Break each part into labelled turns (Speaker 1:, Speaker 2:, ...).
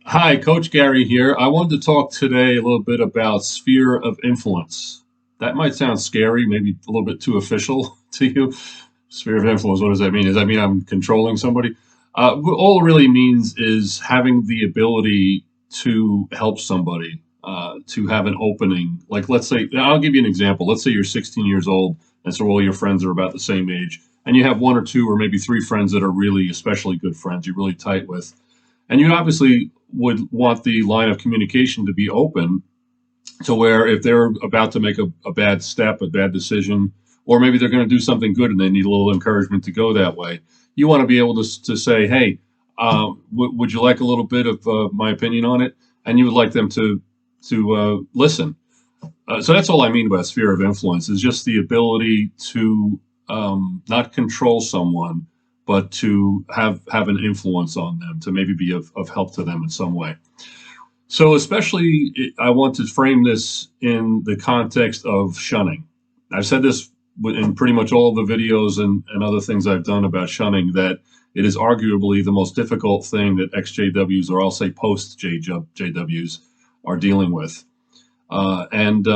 Speaker 1: Hi, Coach Gary here. I wanted to talk today a little bit about sphere of influence. That might sound scary, maybe a little bit too official to you. Sphere of influence, what does that mean? Does that mean I'm controlling somebody? All it really means is having the ability to help somebody, to have an opening. Like, let's say, I'll give you an example. Let's say you're 16 years old, and so all your friends are about the same age, and you have one or two or maybe three friends that are really especially good friends you're really tight with. And you obviously would want the line of communication to be open to where if they're about to make a bad step, a bad decision, or maybe they're going to do something good and they need a little encouragement to go that way, you want to be able to say, hey, would you like a little bit of my opinion on it? And you would like them to listen. So that's all I mean by sphere of influence is just the ability to not control someone, but to have an influence on them, to maybe be of help to them in some way. So especially, I want to frame this in the context of shunning. I've said this in pretty much all of the videos and other things I've done about shunning that it is arguably the most difficult thing that XJWs, or I'll say post JWs, are dealing with. And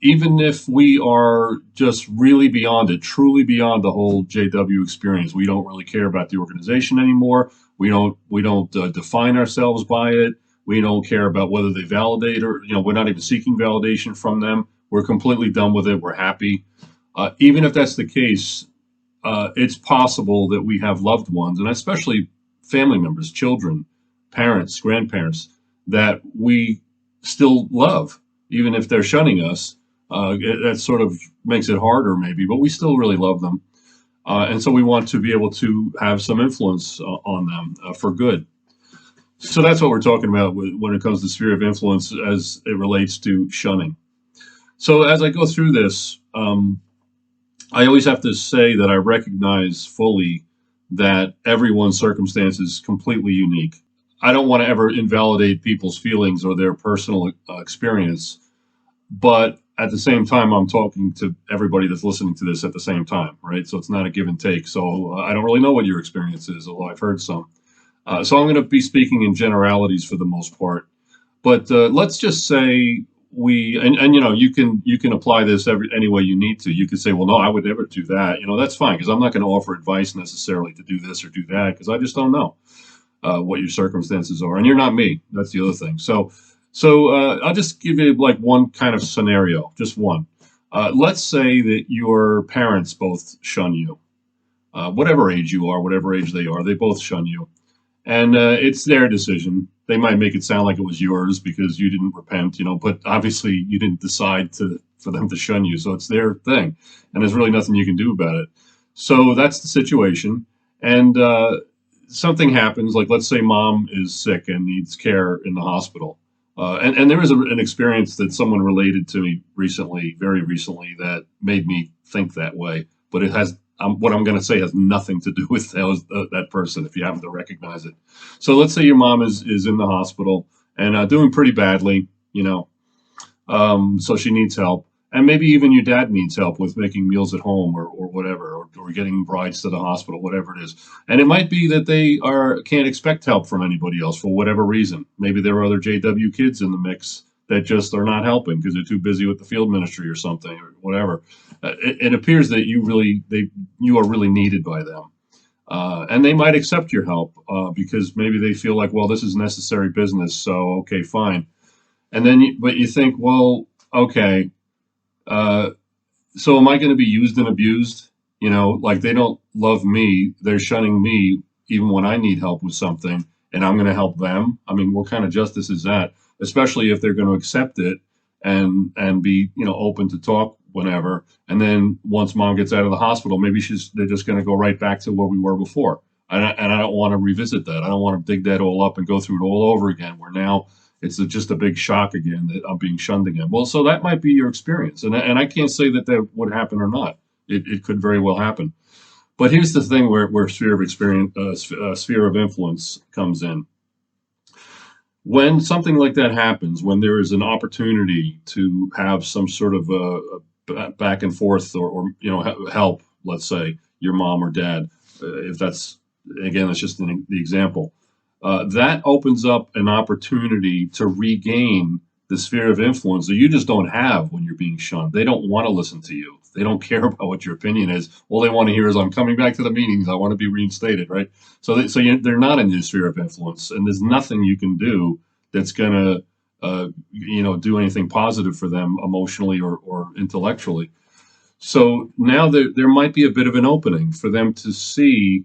Speaker 1: even if we are just really beyond it, truly beyond the whole JW experience, we don't really care about the organization anymore. We don't define ourselves by it. We don't care about whether they validate or we're not even seeking validation from them. We're completely done with it. We're happy. Even if that's the case, it's possible that we have loved ones, and especially family members, children, parents, grandparents, that we still love, even if they're shunning us. That sort of makes it harder, maybe, but we still really love them. And so we want to be able to have some influence on them for good. So that's what we're talking about when it comes to sphere of influence as it relates to shunning. So as I go through this, I always have to say that I recognize fully that everyone's circumstance is completely unique. I don't want to ever invalidate people's feelings or their personal experience, but at the same time, I'm talking to everybody that's listening to this at the same time, right? So it's not a give and take. So I don't really know what your experience is, although I've heard some. So I'm going to be speaking in generalities for the most part. But let's just say and you can apply this any way you need to. You could say, well, no, I would never do that. That's fine because I'm not going to offer advice necessarily to do this or do that because I just don't know what your circumstances are, and you're not me. That's the other thing. So I'll just give you like one kind of scenario, just one. Let's say that your parents both shun you, whatever age you are, whatever age they are, they both shun you. And it's their decision. They might make it sound like it was yours because you didn't repent, but obviously you didn't decide for them to shun you. So it's their thing, and there's really nothing you can do about it. So that's the situation. And something happens, like let's say mom is sick and needs care in the hospital. And there was an experience that someone related to me recently, very recently, that made me think that way. But it has what I'm going to say has nothing to do with that person if you happen to recognize it. So let's say your mom is in the hospital and doing pretty badly, so she needs help. And maybe even your dad needs help with making meals at home or whatever, or getting rides to the hospital, whatever it is. And it might be that they can't expect help from anybody else for whatever reason. Maybe there are other JW kids in the mix that just are not helping because they're too busy with the field ministry or something or whatever. It appears that you are really needed by them. And they might accept your help because maybe they feel like, well, this is necessary business, so okay, fine. And then, but you think, well, okay, uh, so am I going to be used and abused? Like they don't love me, they're shunning me even when I need help with something, and I'm going to help them. I mean, what kind of justice is that? Especially if they're going to accept it and be open to talk whenever. And then once mom gets out of the hospital, maybe they're just going to go right back to where we were before. And I don't want to revisit that. I don't want to dig that all up and go through it all over again. Where now just a big shock again that I'm being shunned again. Well, so that might be your experience, and I can't say that that would happen or not. It could very well happen. But here's the thing where sphere of experience, sphere of influence comes in. When something like that happens, when there is an opportunity to have some sort of back and forth or help, let's say your mom or dad, if that's again, that's just the example. that opens up an opportunity to regain the sphere of influence that you just don't have when you're being shunned. They don't want to listen to you. They don't care about what your opinion is. All they want to hear is, "I'm coming back to the meetings. I want to be reinstated." Right? They're not in your sphere of influence, and there's nothing you can do that's going to do anything positive for them emotionally or intellectually. So now there might be a bit of an opening for them to see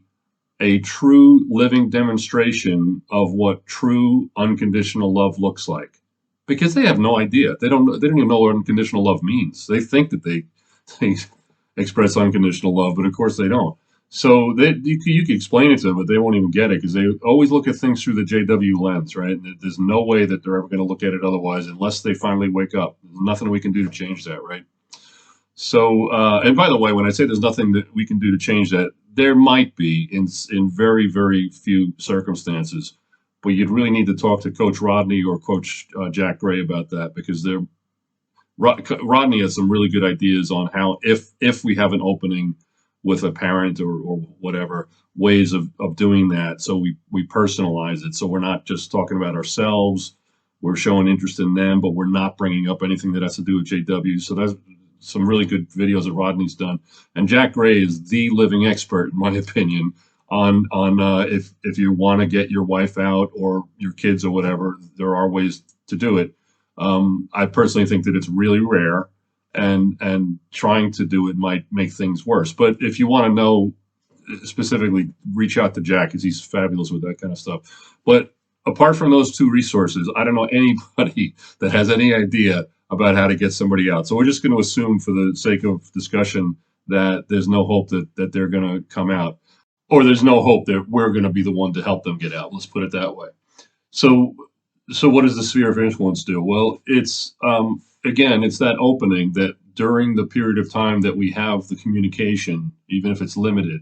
Speaker 1: a true living demonstration of what true unconditional love looks like, because they have no idea. They don't even know what unconditional love means. They think that they express unconditional love, but of course they don't. So you can explain it to them, but they won't even get it because they always look at things through the JW lens, right? There's no way that they're ever going to look at it otherwise unless they finally wake up. There's nothing we can do to change that, right? So, and by the way, when I say there's nothing that we can do to change that, there might be in very, very few circumstances, but you'd really need to talk to Coach Rodney or Coach Jack Gray about that, because Rodney has some really good ideas on how, if we have an opening with a parent or whatever, ways of doing that. So we personalize it. So we're not just talking about ourselves. We're showing interest in them, but we're not bringing up anything that has to do with JW. So that's some really good videos that Rodney's done. And Jack Gray is the living expert, in my opinion, on if you want to get your wife out or your kids or whatever, there are ways to do it. I personally think that it's really rare, and trying to do it might make things worse. But if you want to know specifically, reach out to Jack because he's fabulous with that kind of stuff. But apart from those two resources, I don't know anybody that has any idea about how to get somebody out. So we're just going to assume, for the sake of discussion, that there's no hope that they're going to come out, or there's no hope that we're going to be the one to help them get out. Let's put it that way. So, so what does the sphere of influence do? Well, it's again, it's that opening that during the period of time that we have the communication, even if it's limited,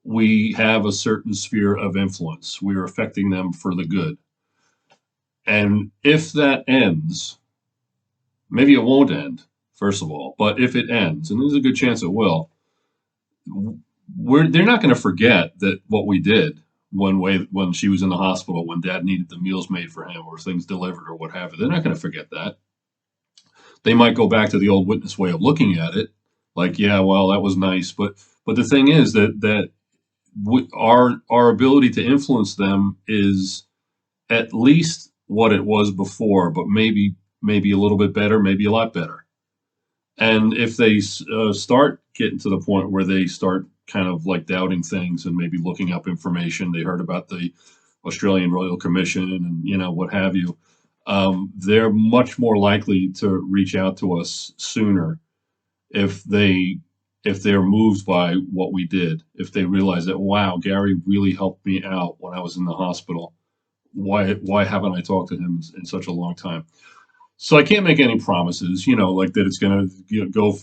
Speaker 1: we have a certain sphere of influence. We are affecting them for the good. And if that ends, maybe it won't end, first of all, but if it ends, and there's a good chance it will, they're not going to forget that what we did when she was in the hospital, when Dad needed the meals made for him or things delivered or what have you. They're not going to forget that. They might go back to the old witness way of looking at it, like, yeah, well, that was nice, but the thing is that our ability to influence them is at least what it was before, but maybe a little bit better, maybe a lot better. And if they start getting to the point where they start kind of like doubting things and maybe looking up information, they heard about the Australian Royal Commission and what have you, they're much more likely to reach out to us sooner if they're moved by what we did, if they realize that, wow, Gary really helped me out when I was in the hospital. Why haven't I talked to him in such a long time? So I can't make any promises, like that it's going to go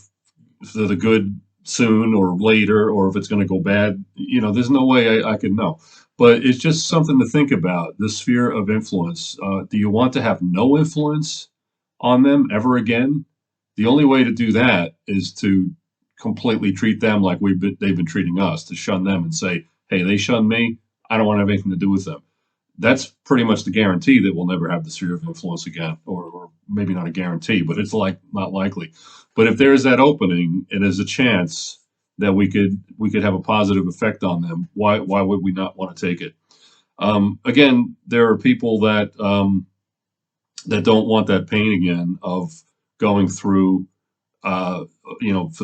Speaker 1: for the good soon or later, or if it's going to go bad. There's no way I can know. But it's just something to think about, the sphere of influence. Do you want to have no influence on them ever again? The only way to do that is to completely treat them like they've been treating us, to shun them and say, hey, they shunned me. I don't want to have anything to do with them. That's pretty much the guarantee that we'll never have the sphere of influence again, or maybe not a guarantee, but it's like not likely. But if there is that opening and there's a chance that we could have a positive effect on them, why would we not want to take it? Again, there are people that don't want that pain again of going through, for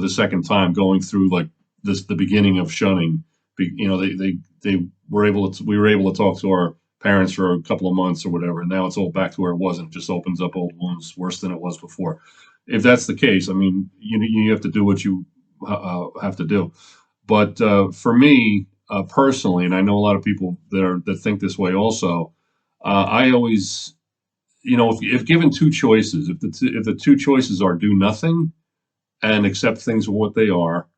Speaker 1: the second time, going through like this, the beginning of shunning. They were able to, we were able to talk to our parents for a couple of months or whatever, and now it's all back to where it was, and it just opens up old wounds worse than it was before. If that's the case, I mean, you have to do what you have to do. But for me personally, and I know a lot of people that think this way also, I always, if given two choices, if the two choices are do nothing and accept things for what they are,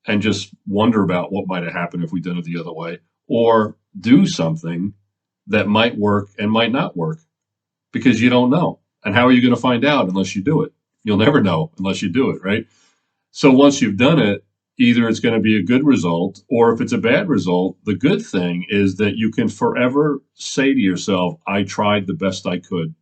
Speaker 1: and just wonder about what might have happened if we did it the other way, or do something that might work and might not work, because you don't know. And how are you going to find out unless you do it? You'll never know unless you do it, right? So once you've done it, either it's going to be a good result, or if it's a bad result, the good thing is that you can forever say to yourself, I tried the best I could.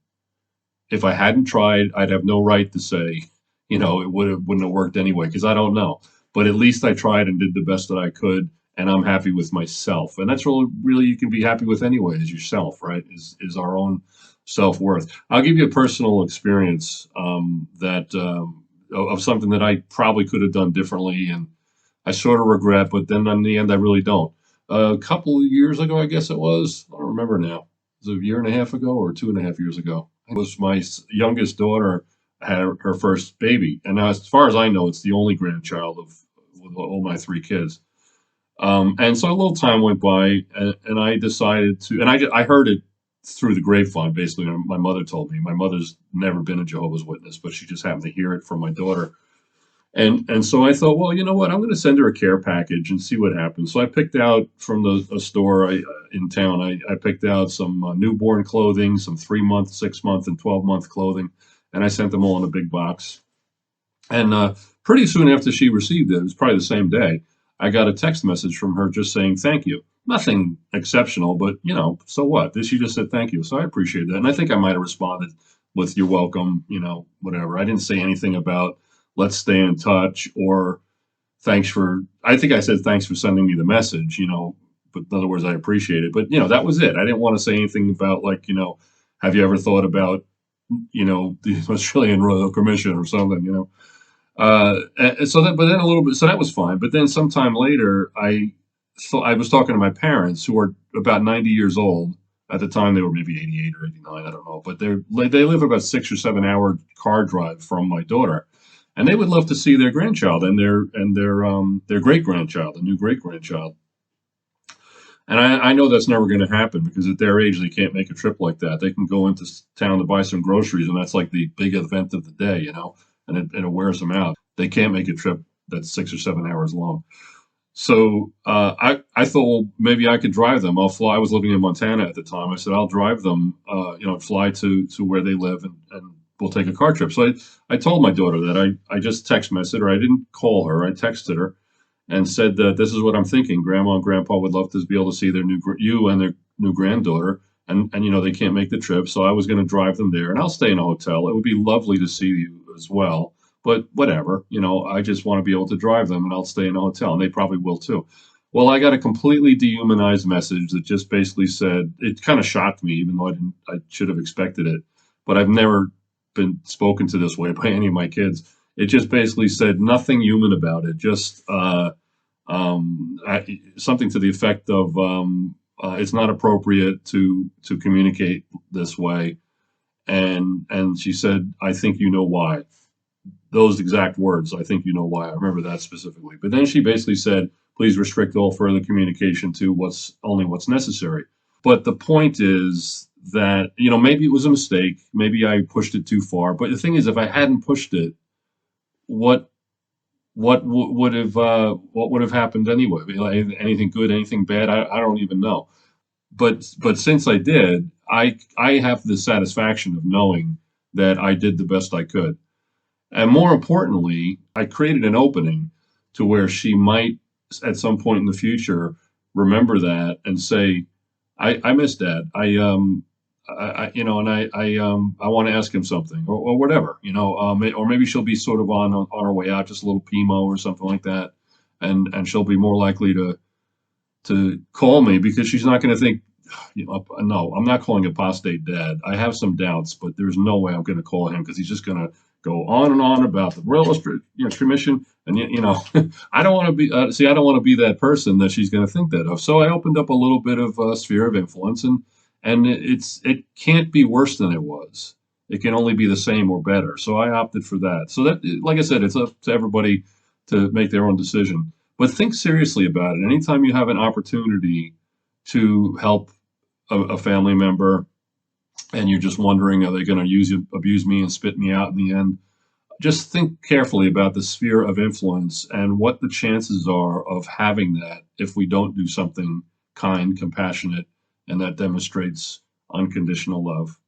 Speaker 1: If I hadn't tried, I'd have no right to say, wouldn't have worked anyway, because I don't know. But at least I tried and did the best that I could, and I'm happy with myself. And that's really you can be happy with anyway, is yourself, right? Is our own self worth. I'll give you a personal experience that of something that I probably could have done differently, and I sort of regret, but then in the end, I really don't. A couple of years ago, I guess it was. I don't remember now. It was a year and a half ago or 2.5 years ago. It was my youngest daughter had her first baby, and now, as far as I know, it's the only grandchild of all my three kids. And so a little time went by, and I decided to, and I heard it through the grapevine. Basically, my mother told me. My mother's never been a Jehovah's Witness, but she just happened to hear it from my daughter, and so I thought, well, you know what? I'm going to send her a care package and see what happens. So I picked out from a store in town. I picked out some newborn clothing, some 3 month, 6 month, and 12 month clothing, and I sent them all in a big box. And pretty soon after she received it was probably the same day, I got a text message from her just saying thank you. Nothing exceptional, but so what? She just said thank you. So I appreciate that. And I think I might have responded with you're welcome, whatever. I didn't say anything about let's stay in touch or I think I said thanks for sending me the message, but in other words, I appreciate it. But, that was it. I didn't want to say anything about like, have you ever thought about, the Australian Royal Commission or something, and so but then a little bit, so that was fine. But then sometime later, I was talking to my parents, who are about 90 years old at the time. They were maybe 88 or 89, I don't know. But they live about 6 or 7 hour car drive from my daughter, and they would love to see their grandchild and their great grandchild, the new great grandchild. And I know that's never going to happen because at their age they can't make a trip like that. They can go into town to buy some groceries, and that's like the big event of the day, and it wears them out. They can't make a trip that's 6 or 7 hours long. So I thought, well, maybe I could drive them. I'll fly. I was living in Montana at the time. I said I'll drive them, fly to where they live, and we'll take a car trip. So I told my daughter that I just text messaged her. I didn't call her. I texted her and said that this is what I'm thinking. Grandma and Grandpa would love to be able to see you and their new granddaughter, and they can't make the trip, so I was going to drive them there, and I'll stay in a hotel. It would be lovely to see you as well, but whatever, I just want to be able to drive them, and I'll stay in a hotel, and they probably will too. Well, I got a completely dehumanized message that just basically said it kind of shocked me, even though I should have expected it, but I've never been spoken to this way by any of my kids. It just basically said nothing human about it, just something to the effect of it's not appropriate to communicate this way, and she said, I think you know why. Those exact words, I think you know why. I remember that specifically. But then she basically said, please restrict all further communication to what's necessary. But the point is that maybe it was a mistake, maybe I pushed it too far. But the thing is, if I hadn't pushed it, what what would have happened anyway? Like, anything good, anything bad? I don't even know. But since I did, I have the satisfaction of knowing that I did the best I could. And more importantly, I created an opening to where she might, at some point in the future, remember that and say, I miss Dad. And I want to ask him something or whatever, or maybe she'll be sort of on her way out, just a little Pimo or something like that. And she'll be more likely to call me because she's not going to think, no, I'm not calling apostate dad. I have some doubts, but there's no way I'm going to call him because he's just going to go on and on about the Royal Commission. And, I don't want to be, I don't want to be that person that she's going to think that of. So I opened up a little bit of a sphere of influence, and it can't be worse than it was. It can only be the same or better. So I opted for that. So that, like I said, it's up to everybody to make their own decision. But think seriously about it. Anytime you have an opportunity to help a family member, and you're just wondering, are they going to abuse me and spit me out in the end? Just think carefully about the sphere of influence and what the chances are of having that if we don't do something kind, compassionate, and that demonstrates unconditional love.